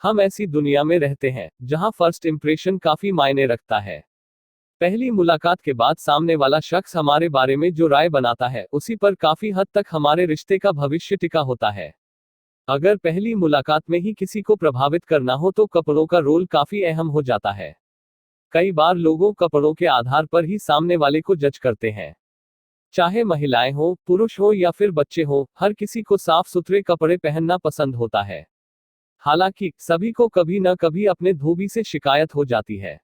हम ऐसी दुनिया में रहते हैं जहां फर्स्ट इंप्रेशन काफी मायने रखता है। पहली मुलाकात के बाद सामने वाला शख्स हमारे बारे में जो राय बनाता है उसी पर काफी हद तक हमारे रिश्ते का भविष्य टिका होता है। अगर पहली मुलाकात में ही किसी को प्रभावित करना हो तो कपड़ों का रोल काफी अहम हो जाता है। कई बार लोगों कपड़ों के आधार पर ही सामने वाले को जज करते हैं। चाहे महिलाएं हो, पुरुष हो या फिर बच्चे हो, हर किसी को साफ सुथरे कपड़े पहनना पसंद होता है। हालांकि सभी को कभी न कभी अपने धोबी से शिकायत हो जाती है।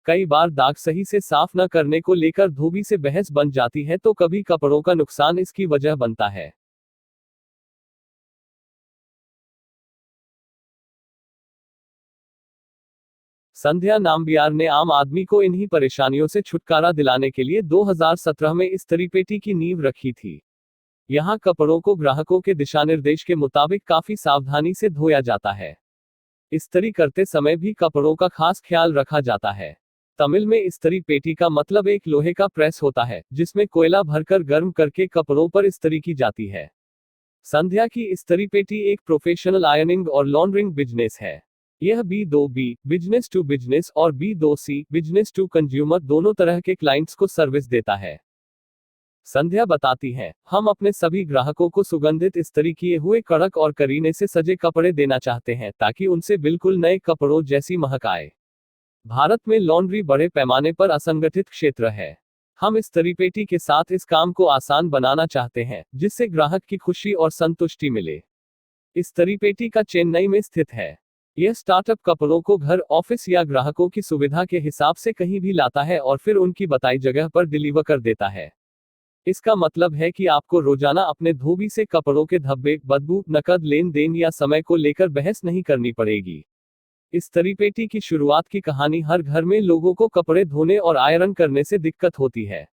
कई बार दाग सही से साफ न करने को लेकर धोबी से बहस बन जाती है तो कभी कपड़ों का नुकसान इसकी वजह बनता है। संध्या नाम्बियार ने आम आदमी को इन्हीं परेशानियों से छुटकारा दिलाने के लिए 2017 में इस्त्री-पेटी की नींव रखी थी। यहाँ कपड़ों को ग्राहकों के दिशानिर्देश के मुताबिक काफी सावधानी से धोया जाता है। इस्त्री करते समय भी कपड़ों का खास ख्याल रखा जाता है। तमिल में इस्त्री पेटी का मतलब एक लोहे का प्रेस होता है जिसमें कोयला भरकर गर्म करके कपड़ों पर इस्त्री की जाती है। संध्या की इस्त्री पेटी एक प्रोफेशनल आयनिंग और लॉन्ड्रिंग बिजनेस है। यह B2B बिजनेस टू बिजनेस और B2C बिजनेस टू कंज्यूमर दोनों तरह के क्लाइंट्स को सर्विस देता है। संध्या बताती हैं, हम अपने सभी ग्राहकों को सुगंधित इस्त्री किए हुए कड़क और करीने से सजे कपड़े देना चाहते हैं ताकि उनसे बिल्कुल नए कपड़ों जैसी महक आए। भारत में लॉन्ड्री बड़े पैमाने पर असंगठित क्षेत्र है। हम इस्त्री पेटी के साथ इस काम को आसान बनाना चाहते हैं जिससे ग्राहक की खुशी और संतुष्टि मिले। इस्त्री पेटी का चेन्नई में स्थित है। यह स्टार्टअप कपड़ों को घर, ऑफिस या ग्राहकों की सुविधा के हिसाब से कहीं भी लाता है और फिर उनकी बताई जगह पर डिलीवर कर देता है। इसका मतलब है कि आपको रोजाना अपने धोबी से कपड़ों के धब्बे, बदबू, नकद लेन देन या समय को लेकर बहस नहीं करनी पड़ेगी। इस्त्री पेटी की शुरुआत की कहानी हर घर में लोगों को कपड़े धोने और आयरन करने से दिक्कत होती है।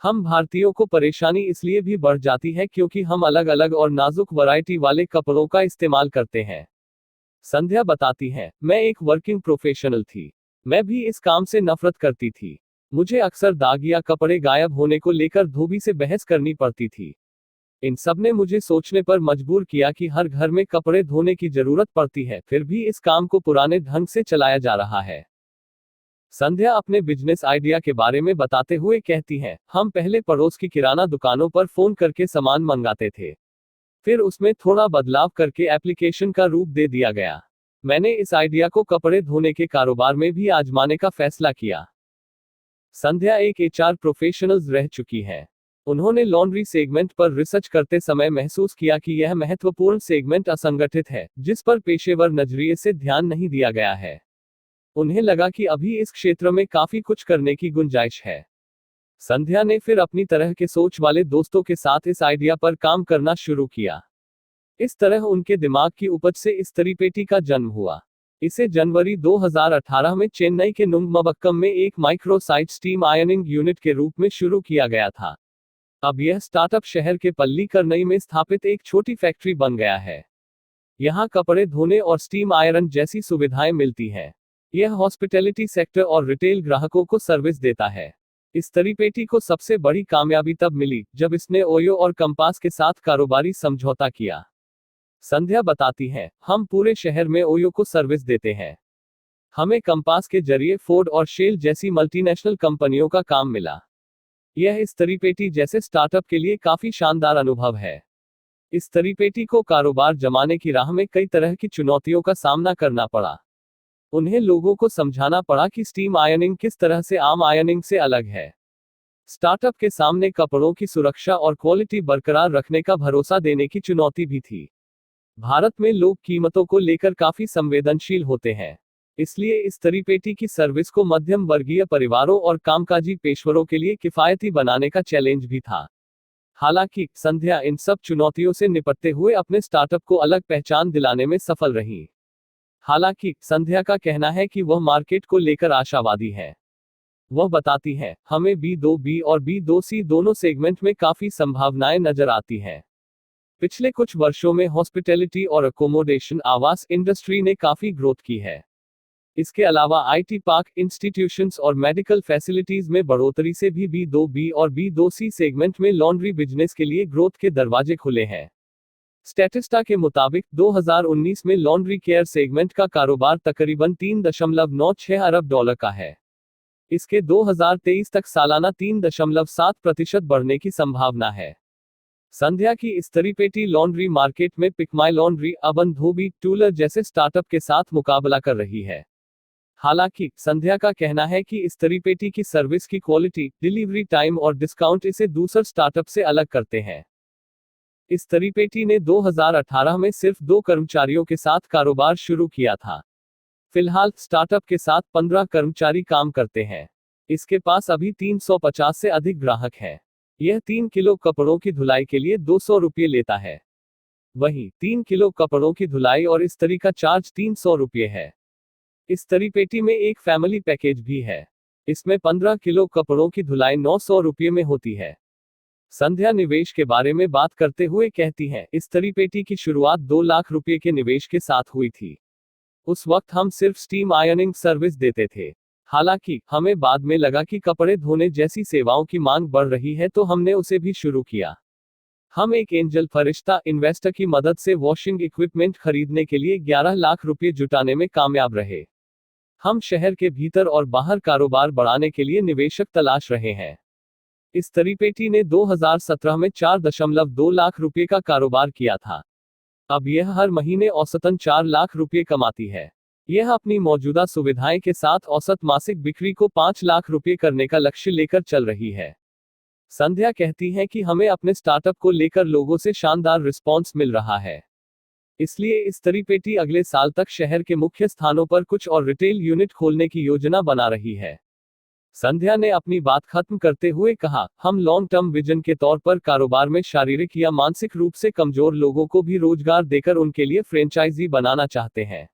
हम भारतीयों को परेशानी इसलिए भी बढ़ जाती है क्योंकि हम अलग अलग और नाजुक वैरायटी वाले कपड़ों का इस्तेमाल करते हैं। संध्या बताती हैं, मैं एक वर्किंग प्रोफेशनल थी। मैं भी इस काम से नफरत करती थी। मुझे अक्सर दाग या कपड़े गायब होने को लेकर धोबी से बहस करनी पड़ती थी। इन सब ने मुझे सोचने पर मजबूर किया कि हर घर में कपड़े धोने की जरूरत पड़ती है, फिर भी इस काम को पुराने ढंग से चलाया जा रहा है। संध्या अपने बिजनेस आइडिया के बारे में बताते हुए कहती हैं, हम पहले पड़ोस की किराना दुकानों पर फोन करके सामान मंगाते थे। फिर उसमें थोड़ा बदलाव करके एप्लीकेशन का रूप दे दिया गया। मैंने इस आइडिया को कपड़े धोने के कारोबार में भी आजमाने का फैसला किया। संध्या एक HR प्रोफेशनल्स रह चुकी हैं। उन्होंने लॉन्ड्री सेगमेंट पर रिसर्च करते समय महसूस किया कि यह महत्वपूर्ण सेगमेंट असंगठित है, जिस पर पेशेवर नजरिए से ध्यान नहीं दिया गया है। उन्हें लगा कि अभी इस क्षेत्र में काफी कुछ करने की गुंजाइश है। संध्या ने फिर अपनी तरह के सोच वाले दोस्तों के साथ इस आइडिया पर काम करना शुरू किया। इस तरह उनके दिमाग की उपज से इस्त्री पेटी का जन्म हुआ। इसे जनवरी 2018 में चेन्नई के नुंगमबक्कम में एक micro site steam ironing unit के रूप में शुरू किया गया था। अब यह स्टार्टअप शहर के पल्लीकरनई में स्थापित एक छोटी फैक्ट्री बन गया है। यहाँ कपड़े धोने और स्टीम आयरन जैसी सुविधाएं मिलती हैं। यह हॉस्पिटैलिटी सेक्टर और रिटेल ग्राहकों को सर्विस देता है। इस्त्री पेटी को सबसे बड़ी कामयाबी तब मिली जब इसने ओयो और कंपास के साथ कारोबारी समझौता किया। संध्या बताती हैं, हम पूरे शहर में ओयो को सर्विस देते हैं। हमें कंपास के जरिए फोर्ड और शेल जैसी मल्टीनेशनल कंपनियों का काम मिला। यह इस्त्री पेटी जैसे स्टार्टअप के लिए काफी शानदार अनुभव है। इस्त्री पेटी को कारोबार जमाने की राह में कई तरह की चुनौतियों का सामना करना पड़ा। उन्हें लोगों को समझाना पड़ा कि स्टीम आयनिंग किस तरह से आम आयनिंग से अलग है। स्टार्टअप के सामने कपड़ों की सुरक्षा और क्वालिटी बरकरार रखने का भरोसा देने की चुनौती भी थी। भारत में लोग कीमतों को लेकर काफी संवेदनशील होते हैं, इसलिए इस्त्री पेटी की सर्विस को मध्यम वर्गीय परिवारों और कामकाजी पेशेवरों के लिए किफायती बनाने का चैलेंज भी था। हालांकि संध्या इन सब चुनौतियों से निपटते हुए अपने स्टार्टअप को अलग पहचान दिलाने में सफल रही। हालांकि संध्या का कहना है कि वह मार्केट को लेकर आशावादी है। वह बताती है, हमें B2B और B2C दोनों सेगमेंट में काफी संभावनाएं नजर आती हैं। पिछले कुछ वर्षों में हॉस्पिटैलिटी और अकोमोडेशन आवास इंडस्ट्री ने काफी ग्रोथ की है। इसके अलावा IT पार्क, इंस्टीट्यूशंस और मेडिकल फैसिलिटीज में बढ़ोतरी से भी B2B और B2C सेगमेंट में लॉन्ड्री बिजनेस के लिए ग्रोथ के दरवाजे खुले हैं। स्टैटिस्टा के मुताबिक 2019 में लॉन्ड्री केयर सेगमेंट का कारोबार तकरीबन $3.96 अरब का है। इसके 2023 तक सालाना 3.7% बढ़ने की संभावना है। संध्या की इस्त्रीपेटी लॉन्ड्री मार्केट में पिकमाई लॉन्ड्री, अबन धोबी, टूलर जैसे स्टार्टअप के साथ मुकाबला कर रही है। हालांकि संध्या का कहना है कि इस्त्रीपेटी की सर्विस की क्वालिटी, डिलीवरी टाइम और डिस्काउंट इसे दूसरे स्टार्टअप से अलग करते हैं। इस्त्रीपेटी ने 2018 में सिर्फ 2 कर्मचारियों के साथ कारोबार शुरू किया था। फिलहाल स्टार्टअप के साथ 15 कर्मचारी काम करते हैं। इसके पास अभी 350 से अधिक ग्राहक हैं। यह 3 किलो कपड़ों की धुलाई के लिए 200 रुपये लेता है। वहीं 3 किलो कपड़ों की धुलाई और इस्त्री का चार्ज 300 रुपये है। इस्त्रीपेटी में एक फैमिली पैकेज भी है। इसमें 15 किलो कपड़ों की धुलाई 900 रुपये में होती है। संध्या निवेश के बारे में बात करते हुए कहती हैं, इस्त्रीपेटी की शुरुआत 2 लाख रुपये के निवेश के साथ हुई थी। उस वक्त हम सिर्फ स्टीम आयनिंग सर्विस देते थे। हालांकि हमें बाद में लगा कि कपड़े धोने जैसी सेवाओं की मांग बढ़ रही है तो हमने उसे भी शुरू किया। हम एक एंजल फरिश्ता इन्वेस्टर की मदद से वॉशिंग इक्विपमेंट खरीदने के लिए 11 लाख रुपये जुटाने में कामयाब रहे। हम शहर के भीतर और बाहर कारोबार बढ़ाने के लिए निवेशक तलाश रहे हैं। इस्त्रीपेटी ने 2017 में 4.2 लाख रुपये का कारोबार किया था। अब यह हर महीने औसतन 4 लाख रुपये कमाती है। यह अपनी मौजूदा सुविधाएं के साथ औसत मासिक बिक्री को 5 लाख रुपये करने का लक्ष्य लेकर चल रही है। संध्या कहती हैं कि हमें अपने स्टार्टअप को लेकर लोगों से शानदार रिस्पॉन्स मिल रहा है। इसलिए इस्त्रीपेटी अगले साल तक शहर के मुख्य स्थानों पर कुछ और रिटेल यूनिट खोलने की योजना बना रही है। संध्या ने अपनी बात खत्म करते हुए कहा, हम लॉन्ग टर्म विजन के तौर पर कारोबार में शारीरिक या मानसिक रूप से कमजोर लोगों को भी रोजगार देकर उनके लिए फ्रेंचाइजी बनाना चाहते हैं।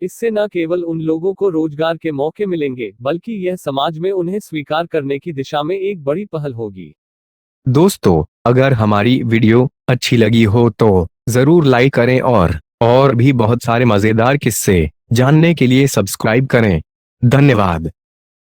इससे न केवल उन लोगों को रोजगार के मौके मिलेंगे, बल्कि यह समाज में उन्हें स्वीकार करने की दिशा में एक बड़ी पहल होगी। दोस्तों, अगर हमारी वीडियो अच्छी लगी हो तो जरूर लाइक करें और भी बहुत सारे मजेदार किस्से जानने के लिए सब्सक्राइब करें। धन्यवाद।